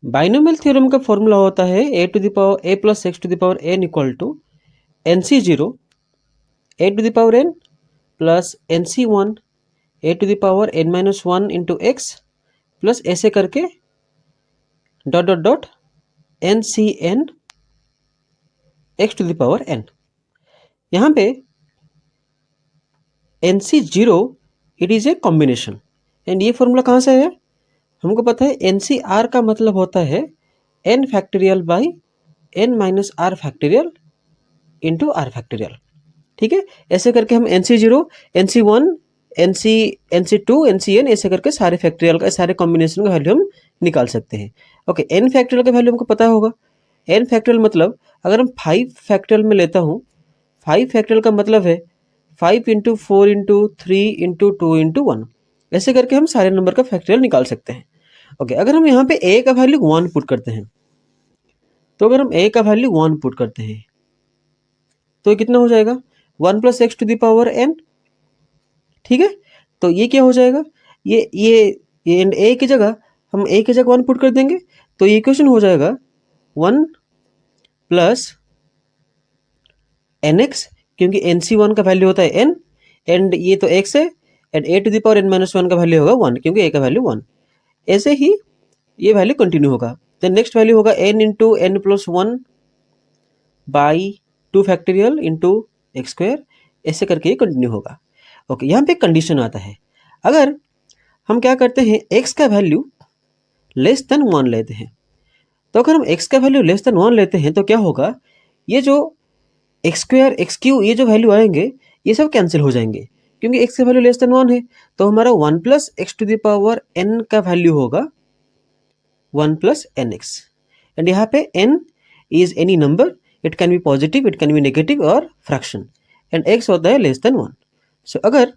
Binomial theorem का formula होता है A to the power A plus X to the power N equal to N C zero A to the power N plus N C one A to the power N minus one into X plus ऐसे करके dot dot dot N C N X to the power N. यहाँ पे N C zero it is a combination and ये formula कहाँ से है? हमको पता है एन सी आर का मतलब होता है N factorial by N minus R factorial into R factorial. ठीक है, ऐसे करके हम N C zero N C one N C two N C N ऐसे करके सारे फैक्टोरियल का सारे कॉम्बिनेशन का वैल्यू हम निकाल सकते हैं। ओके, एन फैक्टोरियल का वैल्यू हमको पता होगा। एन फैक्टोरियल मतलब अगर हम 5 फैक्टोरियल में लेता हूँ, 5 फैक्टोरियल का मतलब है 5 इंटू 4 इंटू 3 इंटू 2 इंटू 1 ऐसे करके हम सारे नंबर का फैक्टोरियल निकाल सकते हैं। ओके, अगर हम यहाँ पे ए का वैल्यू 1 पुट करते हैं, तो अगर हम ए का वैल्यू 1 पुट करते हैं तो कितना हो जाएगा 1 plus X to the power N. ठीक है, तो ये क्या हो जाएगा, ये एंड ए की जगह हम ए की जगह 1 पुट कर देंगे तो ये इक्वेशन हो जाएगा 1 प्लस एन एक्स, क्योंकि एन सी वन का वैल्यू होता है एन एंड ये तो एक्स है and A to the power N minus one का वैल्यू होगा 1 क्योंकि ए का वैल्यू 1। ऐसे ही ये वैल्यू कंटिन्यू होगा। देन नेक्स्ट वैल्यू होगा N into N plus one by 2 factorial into X square ऐसे करके ये कंटिन्यू होगा। ओके, यहाँ पे कंडीशन आता है, अगर हम क्या करते हैं x का वैल्यू लेस देन 1 लेते हैं, तो अगर हम x का वैल्यू लेस देन 1 लेते हैं तो क्या होगा, ये जो एक्स स्क्वायर एक्स क्यू ये जो वैल्यू आएंगे ये सब कैंसिल हो जाएंगे क्योंकि x का वैल्यू लेस देन 1 है। तो हमारा 1 plus X to the power n का वैल्यू होगा 1 प्लस एन एक्स एंड यहाँ पे n is any number, it can be positive, it can be negative और फ्रैक्शन एंड x होता है लेस देन 1। सो अगर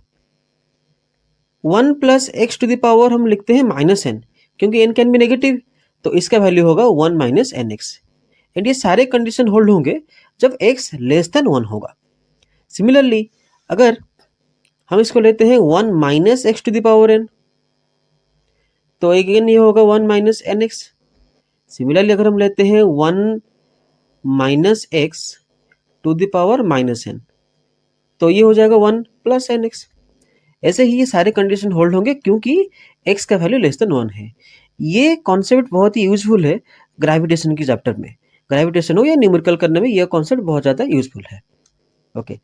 1 plus X to the power हम लिखते हैं माइनस एन क्योंकि n कैन बी नेगेटिव, तो इसका वैल्यू होगा 1 माइनस एन एक्स एंड ये सारे कंडीशन होल्ड होंगे जब x लेस देन 1 होगा। सिमिलरली अगर हम इसको लेते हैं 1 minus X to the power n तो अगेन ये होगा 1 माइनस एन एक्स। सिमिलरली अगर हम लेते हैं 1 minus X to the power minus N तो ये हो जाएगा 1 प्लस एन एक्स। ऐसे ही ये सारे कंडीशन होल्ड होंगे क्योंकि x का वैल्यू लेस देन 1 है। ये कॉन्सेप्ट बहुत ही यूजफुल है ग्रेविटेशन की चैप्टर में, ग्रेविटेशन हो या न्यूमेरिकल करने में यह कॉन्सेप्ट बहुत ज़्यादा यूजफुल है। ओके।